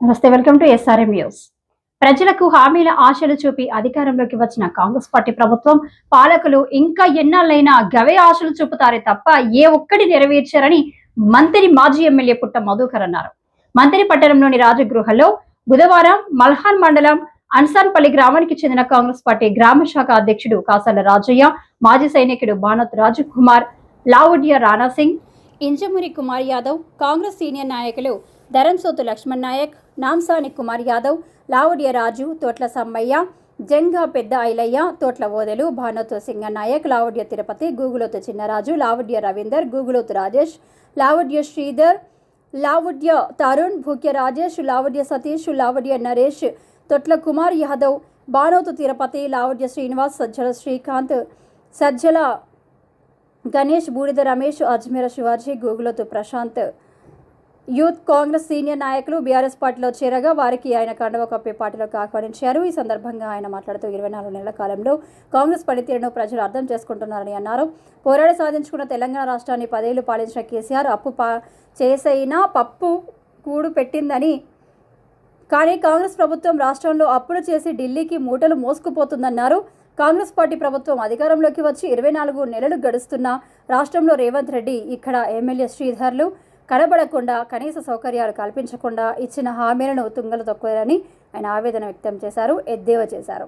నమస్తే, welcome to SRM news. ప్రజలకు హామీల ఆశలు చూపి అధికారంలోకి వచ్చిన కాంగ్రెస్ పార్టీ ప్రభుత్వం పాలకులు ఇంకా ఎన్నాళ్ళైనా గవే ఆశలు చూపుతారే తప్ప ఏ ఒక్కటి నెరవేర్చారని మంత్రి మాజీ ఎమ్మెల్యే పుట్ట మధుకర్ అన్నారు. మంత్రి పట్టణంలోని రాజగృహలో బుధవారం మల్హాన్ మండలం అన్సాన్పల్లి గ్రామానికి చెందిన కాంగ్రెస్ పార్టీ గ్రామ శాఖ అధ్యక్షుడు కాసల రాజయ్య, మాజీ సైనికుడు బానత్ రాజకుమార్, లావుడ్య రాణా సింగ్, ఇంజమురి కుమార్ యాదవ్, కాంగ్రెస్ సీనియర్ నాయకులు ధరంసోతు లక్ష్మణ్ నాయక్, నాంసాని కుమార్ యాదవ్, లావుడ్య రాజు, తోట్ల సమ్మయ్య, జంగా పెద్ద ఐలయ్య, తోట్ల ఓదెలు, భానోతు సింగనాయక్, లావుడ్య తిరుపతి, గూగులోతు చిన్నరాజు, లావుడ్య రవీందర్, గూగులోతు రాజేష్, లావుడ్య శ్రీధర్, లావుడ్య తరుణ్, భూక్య రాజేష్, లావుడ్య సతీష్, లావుడ్య నరేష్, తొట్ల కుమార్ యాదవ్, భానోతు తిరుపతి, లావుడ్య శ్రీనివాస్, సజ్జల శ్రీకాంత్, సజ్జల గణేష్, బూడిద రమేష్, అజ్మీర శివాజీ, గూగులోతు ప్రశాంత్, యూత్ కాంగ్రెస్ సీనియర్ నాయకులు బీఆర్ఎస్ పార్టీలో చేరగా వారికి ఆయన కండువా కప్పి పార్టీలోకి ఆహ్వానించారు. ఈ సందర్భంగా ఆయన మాట్లాడుతూ 24 నెలల కాలంలో కాంగ్రెస్ పనితీరును ప్రజలు అర్థం చేసుకుంటున్నారని అన్నారు. పోరాడి సాధించుకున్న తెలంగాణ రాష్ట్రాన్ని 10 ఏళ్లు పాలించిన కేసీఆర్ అప్పు చేసైనా పప్పు కూడు పెట్టిందని, కానీ కాంగ్రెస్ ప్రభుత్వం రాష్ట్రంలో అప్పులు చేసి ఢిల్లీకి మూటలు మోసుకుపోతుందన్నారు. కాంగ్రెస్ పార్టీ ప్రభుత్వం అధికారంలోకి వచ్చి 24 నెలలు గడుస్తున్న రాష్ట్రంలో రేవంత్ రెడ్డి ఇక్కడ ఎమ్మెల్యే శ్రీధర్లు కనబడకుండా, కనీస సౌకర్యాలు కల్పించకుండా ఇచ్చిన హామీలను తుంగలు తొక్కారని ఆయన ఆవేదన వ్యక్తం చేశారు, ఎద్దేవా చేశారు.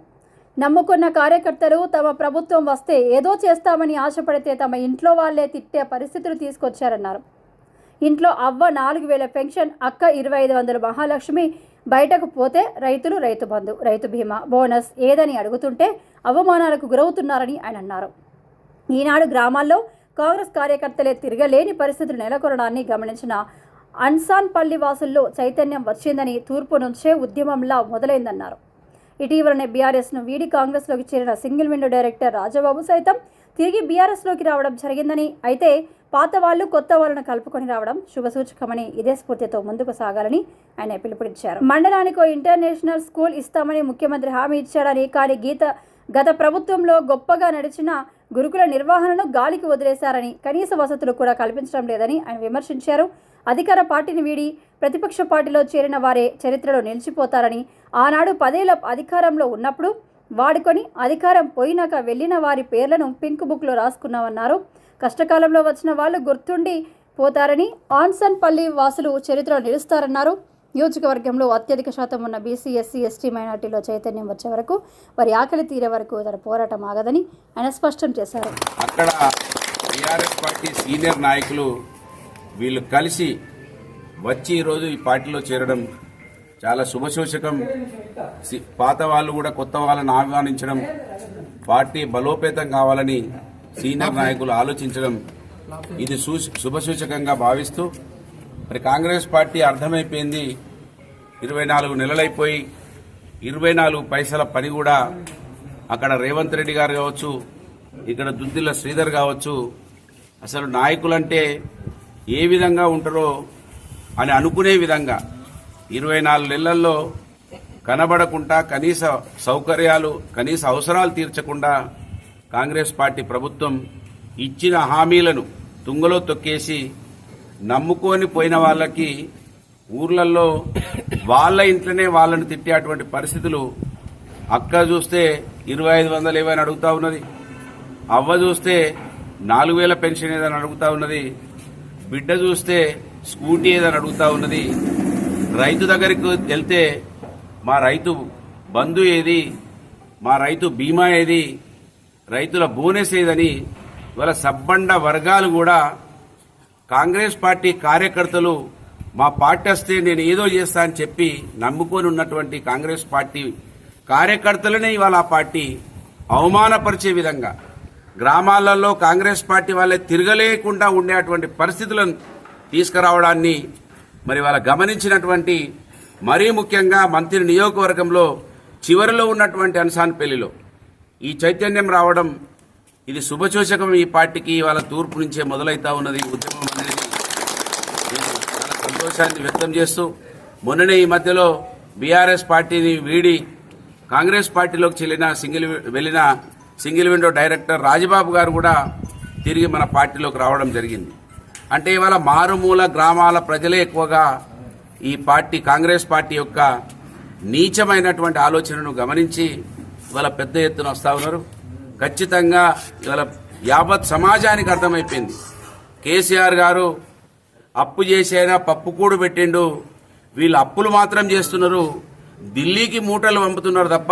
నమ్ముకున్న కార్యకర్తలు తమ ప్రభుత్వం వస్తే ఏదో చేస్తామని ఆశపడితే తమ ఇంట్లో వాళ్లే తిట్టే పరిస్థితులు తీసుకొచ్చారన్నారు. ఇంట్లో అవ్వ 4000 పెన్షన్, అక్క 2500 మహాలక్ష్మి, బయటకు పోతే రైతులు రైతు బంధు, రైతు బీమా, బోనస్ ఏదని అడుగుతుంటే అవమానాలకు గురవుతున్నారని ఆయన అన్నారు. ఈనాడు గ్రామాల్లో కాంగ్రెస్ కార్యకర్తలే తిరగలేని పరిస్థితులు నెలకొనడాన్ని గమనించిన అన్సాన్పల్లి వాసుల్లో చైతన్యం వచ్చిందని, తూర్పు నుంచే ఉద్యమంలా మొదలైందన్నారు. ఇటీవలనే బీఆర్ఎస్ను వీడి కాంగ్రెస్లోకి చేరిన సింగిల్ విండో డైరెక్టర్ రాజబాబు సైతం తిరిగి బీఆర్ఎస్లోకి రావడం జరిగిందని, అయితే పాత వాళ్ళు కొత్త వాళ్ళను కలుపుకొని రావడం శుభసూచకమని, ఇదే స్ఫూర్తితో ముందుకు సాగాలని ఆయన పిలుపునిచ్చారు. మండలానికో ఇంటర్నేషనల్ స్కూల్ ఇస్తామని ముఖ్యమంత్రి హామీ ఇచ్చాడని, కానీ గత ప్రభుత్వంలో గొప్పగా నడిచిన గురుకుల నిర్వహణను గాలికి వదిలేశారని, కనీస వసతులు కూడా కల్పించడం లేదని ఆయన విమర్శించారు. అధికార పార్టీని వీడి ప్రతిపక్ష పార్టీలో చేరిన వారే చరిత్రలో నిలిచిపోతారని, ఆనాడు 10 ఏళ్ల అధికారంలో ఉన్నప్పుడు వాడుకొని అధికారం పోయినాక వెళ్లిన వారి పేర్లను పింక్ బుక్లో రాసుకున్నామన్నారు. కష్టకాలంలో వచ్చిన వాళ్ళు గుర్తుండి పోతారని, ఆన్సన్పల్లి వాసులు చరిత్రలో నిలుస్తారన్నారు. నియోజకవర్గంలో అత్యధిక శాతం ఉన్న బీసీ, ఎస్సీ, ఎస్టీ మైనార్టీలో చైతన్యం వచ్చే వరకు, వారి ఆకలి తీరే వరకు తన పోరాటం ఆగదని ఆయన స్పష్టం చేశారు. అక్కడ టీఆర్ఎస్ పార్టీ సీనియర్ నాయకులు వీళ్ళు కలిసి వచ్చి ఈరోజు ఈ పార్టీలో చేరడం చాలా శుభసూచకం. పాత వాళ్ళు కూడా కొత్త వాళ్ళని ఆహ్వానించడం, పార్టీ బలోపేతం కావాలని సీనియర్ నాయకులు ఆలోచించడం, ఇది శుభసూచకంగా భావిస్తూ, మరి కాంగ్రెస్ పార్టీ అర్థమైపోయింది. 24 నెలలైపోయి 24 పైసల పని కూడా అక్కడ రేవంత్ రెడ్డి గారు కావచ్చు, ఇక్కడ దుద్దిల్ల శ్రీధర్ కావచ్చు, అసలు నాయకులంటే ఏ విధంగా ఉంటారో అని అనుకునే విధంగా 24 నెలల్లో కనబడకుండా, కనీస సౌకర్యాలు, కనీస అవసరాలు తీర్చకుండా కాంగ్రెస్ పార్టీ ప్రభుత్వం ఇచ్చిన హామీలను తుంగలో తొక్కేసి, నమ్ముకొని పోయిన వాళ్ళకి ఊర్లలో వాళ్ళ ఇంట్లోనే వాళ్ళని తిట్టేటువంటి పరిస్థితులు. అక్క చూస్తే 2500 ఏవని అడుగుతా ఉన్నది, అవ్వ చూస్తే 4000 పెన్షన్ ఏదని అడుగుతా ఉన్నది, బిడ్డ చూస్తే స్కూటీ ఏదని అడుగుతా ఉన్నది. రైతు దగ్గరికి వెళ్తే మా రైతు బంధు ఏది, మా రైతు బీమా ఏది, రైతుల బోనస్ ఏదని ఇవాళ సబ్బండ వర్గాలు కూడా కాంగ్రెస్ పార్టీ కార్యకర్తలు మా పార్టీ వస్తే నేను ఏదో చేస్తా అని చెప్పి నమ్ముకొని ఉన్నటువంటి కాంగ్రెస్ పార్టీ కార్యకర్తలనే ఇవాళ ఆ పార్టీ అవమానపరిచే విధంగా గ్రామాలలో కాంగ్రెస్ పార్టీ వాళ్ళే తిరగలేకుండా ఉండేటువంటి పరిస్థితులను తీసుకురావడాన్ని మరి వాళ్ళ గమనించినటువంటి, మరీ ముఖ్యంగా మంత్రి నియోజకవర్గంలో చివరిలో ఉన్నటువంటి అన్సాన్పల్లిలో ఈ చైతన్యం రావడం, ఇది శుభసూచకం. ఈ పార్టీకి వాళ్ళ తూర్పు నుంచే మొదలైతా ఉన్నది ఉద్యమం అనేది. చాలా సంతోషాన్ని వ్యక్తం చేస్తూ, మొన్ననే ఈ మధ్యలో బీఆర్ఎస్ పార్టీని వీడి కాంగ్రెస్ పార్టీలోకి వెళ్లిన సింగిల్ విండో డైరెక్టర్ రాజబాబు గారు కూడా తిరిగి మన పార్టీలోకి రావడం జరిగింది. అంటే ఇవాళ మారుమూల గ్రామాల ప్రజలే ఎక్కువగా ఈ పార్టీ కాంగ్రెస్ పార్టీ యొక్క నీచమైనటువంటి ఆలోచనను గమనించి ఇవాళ పెద్ద ఎత్తున వస్తా ఉన్నారు. ఖచ్చితంగా ఇవాళ యావత్ సమాజానికి అర్థమైపోయింది, కేసీఆర్ గారు అప్పు చేసైనా పప్పుకూడు పెట్టిండు, వీళ్ళు అప్పులు మాత్రం చేస్తున్నారు, ఢిల్లీకి మూటలు పంపుతున్నారు తప్ప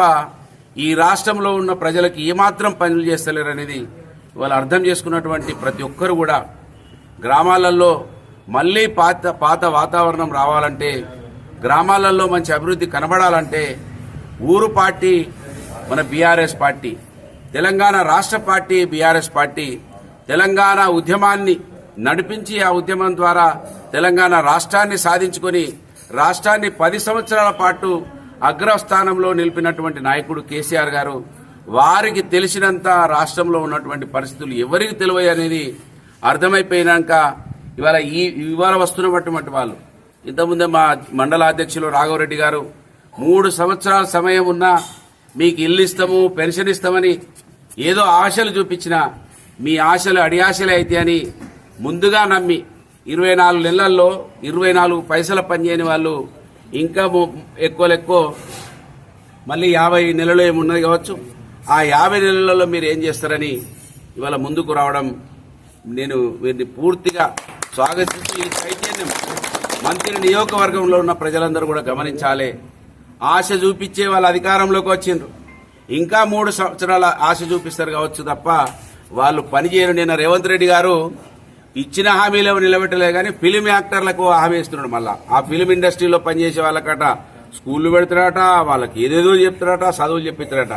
ఈ రాష్ట్రంలో ఉన్న ప్రజలకు ఏమాత్రం పనులు చేస్తలేరు అనేది వాళ్ళు అర్థం చేసుకున్నటువంటి ప్రతి ఒక్కరు కూడా గ్రామాలలో మళ్లీ పాత వాతావరణం రావాలంటే, గ్రామాలలో మంచి అభివృద్ధి కనబడాలంటే ఊరు పార్టీ మన బీఆర్ఎస్ పార్టీ, తెలంగాణ రాష్ట్ర పార్టీ బీఆర్ఎస్ పార్టీ తెలంగాణ ఉద్యమాన్ని నడిపించి ఆ ఉద్యమం ద్వారా తెలంగాణ రాష్ట్రాన్ని సాధించుకొని రాష్ట్రాన్ని 10 సంవత్సరాల పాటు అగ్రస్థానంలో నిలిపినటువంటి నాయకుడు కేసీఆర్ గారు. వారికి తెలిసినంత రాష్ట్రంలో ఉన్నటువంటి పరిస్థితులు ఎవరికి తెలివయి అనేది అర్థమైపోయినాక ఇవాళ వస్తున్నటువంటి వాళ్ళు, ఇంతకుముందే మా మండల అధ్యక్షులు రాఘవరెడ్డి గారు 3 సంవత్సరాల సమయం ఉన్నా మీకు ఇల్లు ఇస్తాము, పెన్షన్ ఇస్తామని ఏదో ఆశలు చూపించినా మీ ఆశలు అడియాశలే అయితే అని ముందుగా నమ్మి 24 నెలల్లో 24 పైసల పనిచేయని వాళ్ళు ఇంకా ఎక్కువ మళ్ళీ 50 నెలలు ఏమున్నది కావచ్చు, ఆ 50 నెలలలో మీరు ఏం చేస్తారని ఇవాళ ముందుకు రావడం నేను వీరిని పూర్తిగా స్వాగతిస్తూ ఈ చైతన్యం మంత్రి నియోజకవర్గంలో ఉన్న ప్రజలందరూ కూడా గమనించాలి. ఆశ చూపించే వాళ్ళ అధికారంలోకి వచ్చిండ్రు, ఇంకా 3 సంవత్సరాల ఆశ చూపిస్తారు కావచ్చు తప్ప వాళ్ళు పనిచేయరు. నిన్న రేవంత్ రెడ్డి గారు ఇచ్చిన హామీలు నిలబెట్టలే కానీ ఫిలిం యాక్టర్లకు హామీ ఇస్తున్నాడు. మళ్ళా ఆ ఫిలిం ఇండస్ట్రీలో పనిచేసే వాళ్ళకట స్కూళ్లు పెడతారట, వాళ్ళకి ఏదేదో చెప్తారట, చదువులు చెప్పిస్తారట.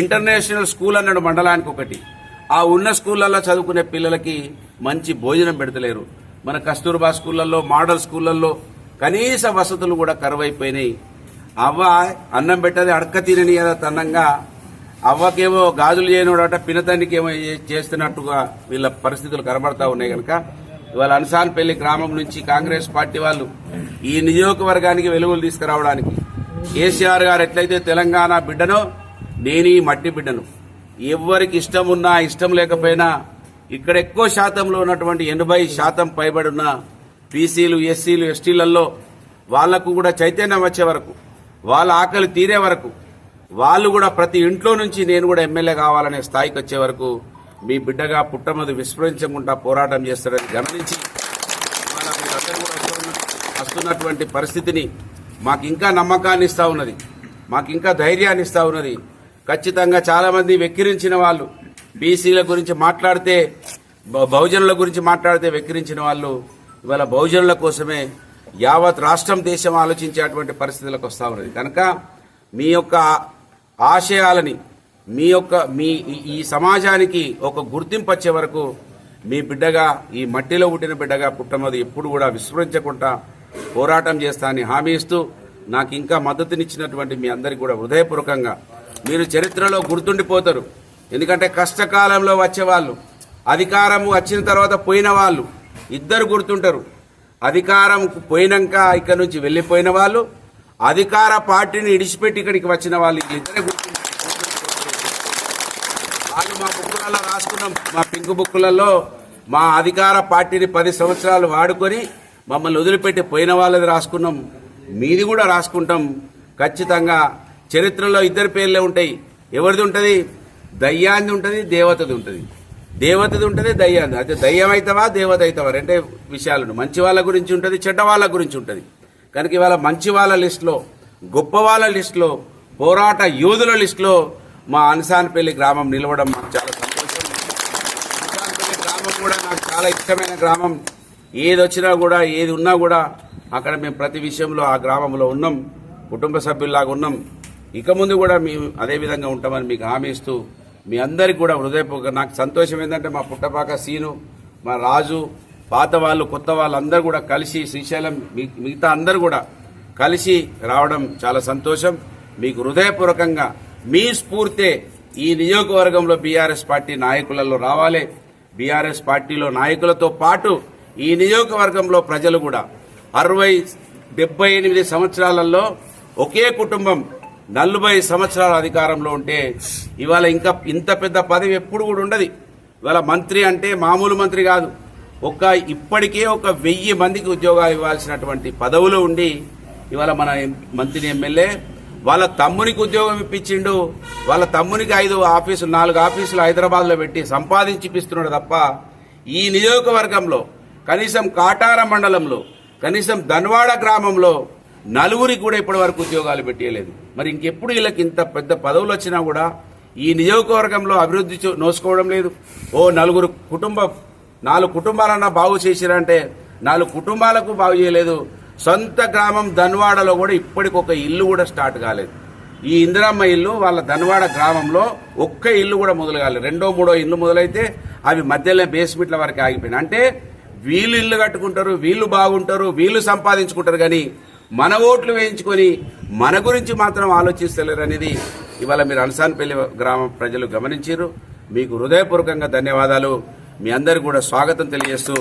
ఇంటర్నేషనల్ స్కూల్ అన్నాడు మండలానికి ఒకటి, ఆ ఉన్న స్కూళ్లలో చదువుకునే పిల్లలకి మంచి భోజనం పెడతలేరు. మన కస్తూర్బా స్కూళ్లలో, మోడల్ స్కూళ్లలో కనీస వసతులు కూడా కరువైపోయినాయి. అవ్వ అన్నం పెట్టది అడక్క తినని తన్నంగా అవ్వకేమో గాజులు చేయనోడట పినతండ్రికి ఏమో చేస్తున్నట్టుగా వీళ్ళ పరిస్థితులు కనబడతా ఉన్నాయి. కనుక ఇవాళ అన్సాన్పల్లి గ్రామం నుంచి కాంగ్రెస్ పార్టీ వాళ్ళు ఈ నియోజకవర్గానికి వెలుగులు తీసుకురావడానికి కేసీఆర్ గారు ఎట్లయితే తెలంగాణ బిడ్డనో నేను ఈ మట్టి బిడ్డను, ఎవరికి ఇష్టం ఉన్నా ఇష్టం లేకపోయినా ఇక్కడ ఎక్కువ శాతంలో ఉన్నటువంటి 80% పైబడి ఉన్న బీసీలు, ఎస్సీలు, ఎస్టీలలో వాళ్లకు కూడా చైతన్యం వచ్చే వరకు, వాళ్ళ ఆకలి తీరే వరకు, వాళ్ళు కూడా ప్రతి ఇంట్లో నుంచి నేను కూడా ఎమ్మెల్యే కావాలనే స్థాయికి వచ్చే వరకు మీ బిడ్డగా పుట్టమది విస్మరించకుండా పోరాటం చేస్తారని గమనించి మీరందరూ కూడా వస్తున్నటువంటి పరిస్థితిని మాకు ఇంకా నమ్మకాన్ని ఇస్తా ఉన్నది, మాకు ఇంకా ధైర్యాన్ని ఇస్తా ఉన్నది. ఖచ్చితంగా చాలా మంది వెక్కిరించిన వాళ్ళు బీసీల గురించి మాట్లాడితే, బహుజనుల గురించి మాట్లాడితే వెక్కిరించిన వాళ్ళు ఇవాళ బహుజనుల కోసమే యావత్ రాష్ట్రం దేశం ఆలోచించేటువంటి పరిస్థితులకు వస్తా ఉన్నది. కనుక మీ యొక్క ఆశయాలని మీ ఈ సమాజానికి ఒక గుర్తింపు వచ్చే వరకు మీ బిడ్డగా, ఈ మట్టిలో పుట్టిన బిడ్డగా పుట్టమది ఎప్పుడు కూడా విస్మరించకుండా పోరాటం చేస్తానని హామీ ఇస్తూ నాకు ఇంకా మద్దతునిచ్చినటువంటి మీ అందరికీ కూడా హృదయపూర్వకంగా మీరు చరిత్రలో గుర్తుండిపోతారు. ఎందుకంటే కష్టకాలంలో వచ్చేవాళ్ళు, అధికారం వచ్చిన తర్వాత పోయిన వాళ్ళు ఇద్దరు గుర్తుంటారు. అధికారం పోయినాక ఇక్కడ నుంచి వెళ్లిపోయిన వాళ్ళు, అధికార పార్టీని ఇడిచిపెట్టి ఇక్కడికి వచ్చిన వాళ్ళు ఇద్దరే గుర్తుంటారు. వాళ్ళు మా బుక్కులలో రాసుకున్నాం, మా పింక్ బుక్కులలో మా అధికార పార్టీని 10 సంవత్సరాలు వాడుకొని మమ్మల్ని వదిలిపెట్టి పోయిన వాళ్ళది రాసుకున్నాం, మీది కూడా రాసుకుంటాం. ఖచ్చితంగా చరిత్రలో ఇద్దరు పేర్లే ఉంటాయి. ఎవరిది ఉంటుంది? దయ్యాన్ని ఉంటుంది, దేవతది ఉంటుంది. దేవతది ఉంటుంది, దయ్యాన్ని. అయితే దయ్యం అవుతావా దేవత అవుతావా రెండే విషయాలను. మంచి వాళ్ళ గురించి ఉంటుంది, చెడ్డ వాళ్ళ గురించి ఉంటుంది. కనుక ఇవాళ మంచి వాళ్ళ లిస్టులో, గొప్ప వాళ్ళ లిస్టులో, పోరాట యోధుల లిస్టులో మా అన్సాన్పల్లి గ్రామం నిలవడం మాకు చాలా సంతోషం. అన్సాన్పల్లి గ్రామం కూడా నాకు చాలా ఇష్టమైన గ్రామం. ఏది వచ్చినా కూడా, ఏది ఉన్నా కూడా అక్కడ మేము ప్రతి విషయంలో ఆ గ్రామంలో ఉన్నాం, కుటుంబ సభ్యుల్లాగా ఉన్నాం. ఇక ముందు కూడా మేము అదే విధంగా ఉంటామని మీకు హామీ ఇస్తూ మీ అందరికీ కూడా హృదయపూర్వక నాకు సంతోషం ఏంటంటే మా పుట్టపాక సీను, మా రాజు, పాత వాళ్ళు, కొత్త వాళ్ళు అందరూ కూడా కలిసి, శ్రీశైలం మిగతా అందరూ కూడా కలిసి రావడం చాలా సంతోషం. మీకు హృదయపూర్వకంగా మీ స్ఫూర్తే ఈ నియోజకవర్గంలో బీఆర్ఎస్ పార్టీ నాయకులలో రావాలి. బీఆర్ఎస్ పార్టీలో నాయకులతో పాటు ఈ నియోజకవర్గంలో ప్రజలు కూడా 78 సంవత్సరాలలో ఒకే కుటుంబం 40 సంవత్సరాల అధికారంలో ఉంటే ఇవాళ ఇంకా ఇంత పెద్ద పదవి ఎప్పుడు కూడా ఉండదు. ఇవాళ మంత్రి అంటే మామూలు మంత్రి కాదు, ఇప్పటికే 1000 మందికి ఉద్యోగాలు ఇవ్వాల్సినటువంటి పదవులు ఉండి ఇవాళ మన మంత్రి ఎమ్మెల్యే వాళ్ళ తమ్మునికి ఉద్యోగం ఇప్పించిండు. వాళ్ళ తమ్మునికి 4 ఆఫీసులు హైదరాబాద్లో పెట్టి సంపాదించిపిస్తున్నాడు తప్ప ఈ నియోజకవర్గంలో కనీసం కాటార మండలంలో కనీసం ధన్వాడ గ్రామంలో నలుగురికి కూడా ఇప్పటి వరకు ఉద్యోగాలు పెట్టలేదు. మరి ఇంకెప్పుడు వీళ్ళకి ఇంత పెద్ద పదవులు వచ్చినా కూడా ఈ నియోజకవర్గంలో అభివృద్ధి నోసుకోవడం లేదు. 4 కుటుంబాలన్నా బాగు చేసిరంటే 4 కుటుంబాలకు బాగు చేయలేదు. సొంత గ్రామం ధన్వాడలో కూడా ఇప్పటికొక ఇల్లు కూడా స్టార్ట్ కాలేదు. ఈ ఇందిరమ్మ ఇల్లు వాళ్ళ ధన్వాడ గ్రామంలో ఒక్క ఇల్లు కూడా మొదలు కాలేదు. 2ో 3ో ఇల్లు మొదలైతే అవి మధ్యలో బేస్మెంట్ల వరకు ఆగిపోయినాయి. అంటే వీళ్ళు ఇల్లు కట్టుకుంటారు, వీళ్ళు బాగుంటారు, వీళ్ళు సంపాదించుకుంటారు, కానీ మన ఓట్లు వేయించుకొని మన గురించి మాత్రం ఆలోచిస్తలేరు అనేది ఇవాళ మీరు అలసాన్పల్లి గ్రామ ప్రజలు గమనించారు. మీకు హృదయపూర్వకంగా ధన్యవాదాలు. మీ అందరికీ కూడా స్వాగతం తెలియజేస్తూ